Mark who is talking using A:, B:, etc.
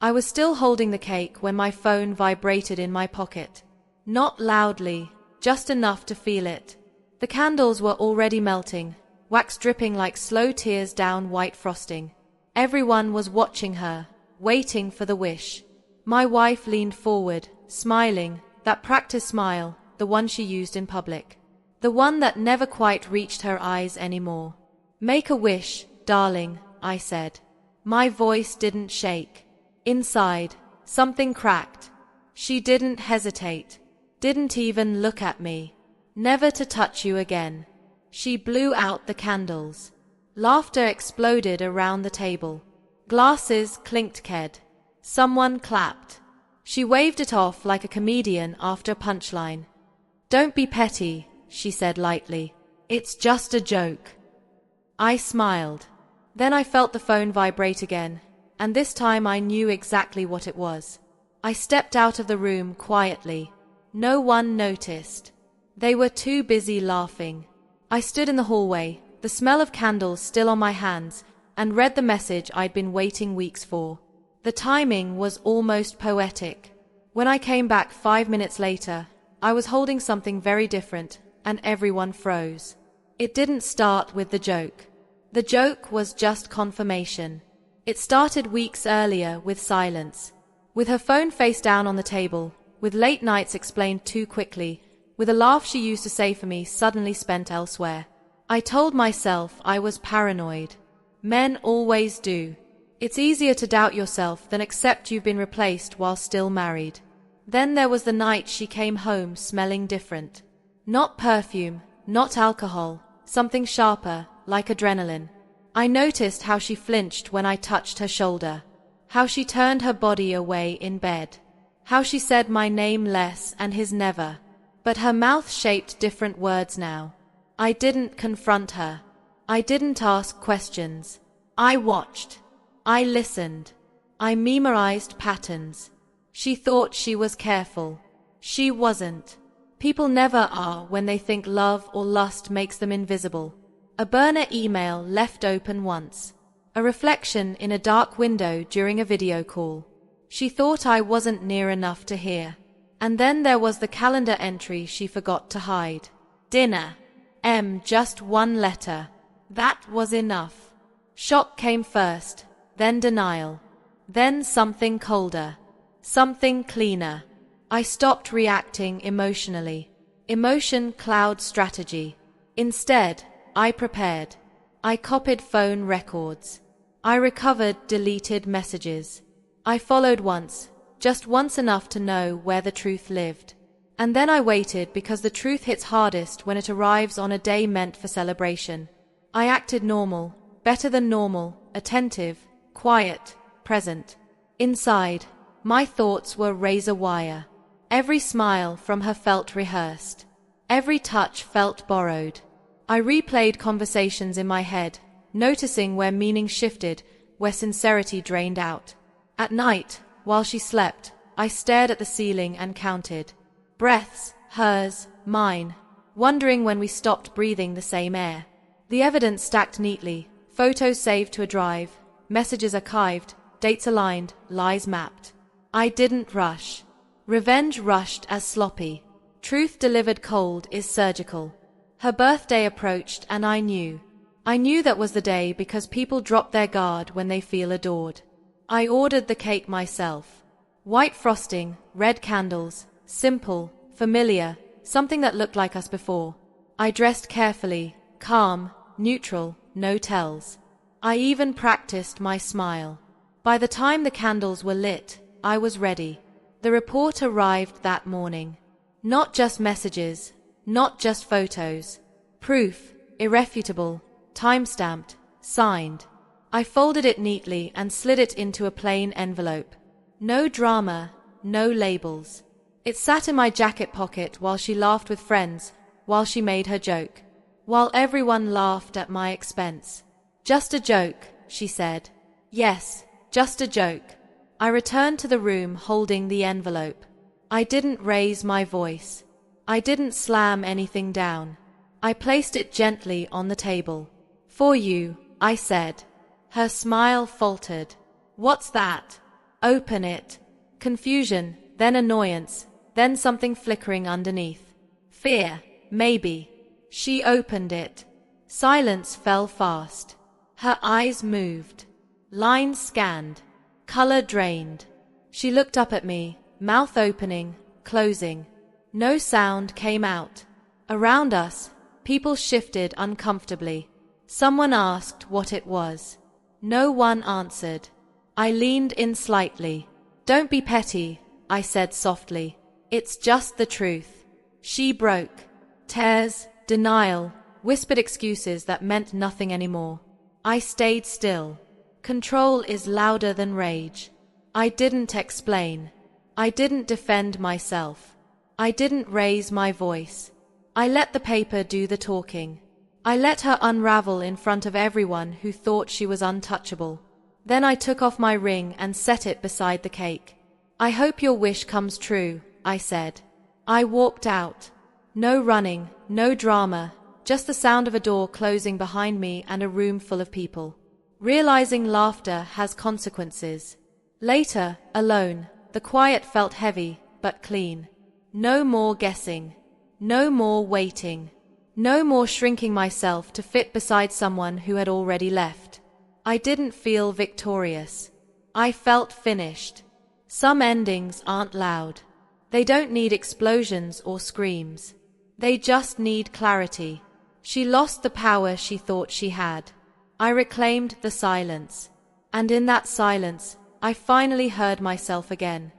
A: I was still holding the cake when my phone vibrated in my pocket. Not loudly, just enough to feel it. The candles were already melting, wax dripping like slow tears down white frosting. Everyone was watching her, waiting for the wish. My wife leaned forward, smiling, that practice smile, the one she used in public. The one that never quite reached her eyes anymore. "Make a wish, darling," I said. My voice didn't shake. Inside, something cracked. She didn't hesitate. Didn't even look at me. "Never to touch you again." She blew out the candles. Laughter exploded around the table. Glasses clinked. Someone clapped. She waved it off like a comedian after a punchline. "Don't be petty," she said lightly. "It's just a joke." I smiled. Then I felt the phone vibrate again, and this time I knew exactly what it was. I stepped out of the room quietly. No one noticed. They were too busy laughing. I stood in the hallway, the smell of candles still on my hands, and read the message I'd been waiting weeks for. The timing was almost poetic. When I came back 5 minutes later, I was holding something very different, and everyone froze. It didn't start with the joke. The joke was just confirmation. It started weeks earlier with silence. With her phone face down on the table, with late nights explained too quickly, with a laugh she used to say for me suddenly spent elsewhere. I told myself I was paranoid. Men always do. It's easier to doubt yourself than accept you've been replaced while still married. Then there was the night she came home smelling different. Not perfume, not alcohol, something sharper, like adrenaline. I noticed how she flinched when I touched her shoulder, how she turned her body away in bed, how she said my name less and his never. But her mouth shaped different words now. I didn't confront her. I didn't ask questions. I watched. I listened. I memorized patterns. She thought she was careful. She wasn't. People never are when they think love or lust makes them invisible. A burner email left open once. A reflection in a dark window during a video call. She thought I wasn't near enough to hear. And then there was the calendar entry she forgot to hide. Dinner. Just one letter. That was enough. Shock came first, then denial. Then something colder. Something cleaner. I stopped reacting emotionally. Emotion clouds strategy. Instead, I prepared. I copied phone records. I recovered deleted messages. I followed once, just once enough to know where the truth lived. And then I waited because the truth hits hardest when it arrives on a day meant for celebration. I acted normal, better than normal, attentive, quiet, present. Inside, my thoughts were razor wire. Every smile from her felt rehearsed. Every touch felt borrowed. I replayed conversations in my head, noticing where meaning shifted, where sincerity drained out. At night, while she slept, I stared at the ceiling and counted. Breaths, hers, mine, wondering when we stopped breathing the same air. The evidence stacked neatly, photos saved to a drive, messages archived, dates aligned, lies mapped. I didn't rush. Revenge rushed as sloppy. Truth delivered cold is surgical. Her birthday approached and I knew. I knew that was the day because people drop their guard when they feel adored. I ordered the cake myself. White frosting, red candles, simple, familiar, something that looked like us before. I dressed carefully, calm, neutral, no tells. I even practiced my smile. By the time the candles were lit, I was ready. The report arrived that morning. Not just messages, not just photos. Proof, irrefutable, time-stamped, signed. I folded it neatly and slid it into a plain envelope. No drama, no labels. It sat in my jacket pocket while she laughed with friends, while she made her joke, while everyone laughed at my expense. Just a joke, she said. Yes, just a joke. I returned to the room holding the envelope. I didn't raise my voice. I didn't slam anything down. I placed it gently on the table. For you, I said. Her smile faltered. What's that? Open it. Confusion, then annoyance, then something flickering underneath. Fear, maybe. She opened it. Silence fell fast. Her eyes moved. Lines scanned. Color drained. She looked up at me, mouth opening, closing. No sound came out. Around us, people shifted uncomfortably. Someone asked what it was. No one answered. I leaned in slightly. Don't be petty, I said softly. It's just the truth. She broke. Tears, denial, whispered excuses that meant nothing anymore. I stayed still. Control is louder than rage. I didn't explain. I didn't defend myself. I didn't raise my voice. I let the paper do the talking. I let her unravel in front of everyone who thought she was untouchable. Then I took off my ring and set it beside the cake. I hope your wish comes true, I said. I walked out. No running, no drama, just the sound of a door closing behind me and a room full of people. Realizing laughter has consequences. Later, alone, the quiet felt heavy, but clean. No more guessing. No more waiting. No more shrinking myself to fit beside someone who had already left. I didn't feel victorious. I felt finished. Some endings aren't loud. They don't need explosions or screams. They just need clarity. She lost the power she thought she had. I reclaimed the silence. And in that silence, I finally heard myself again.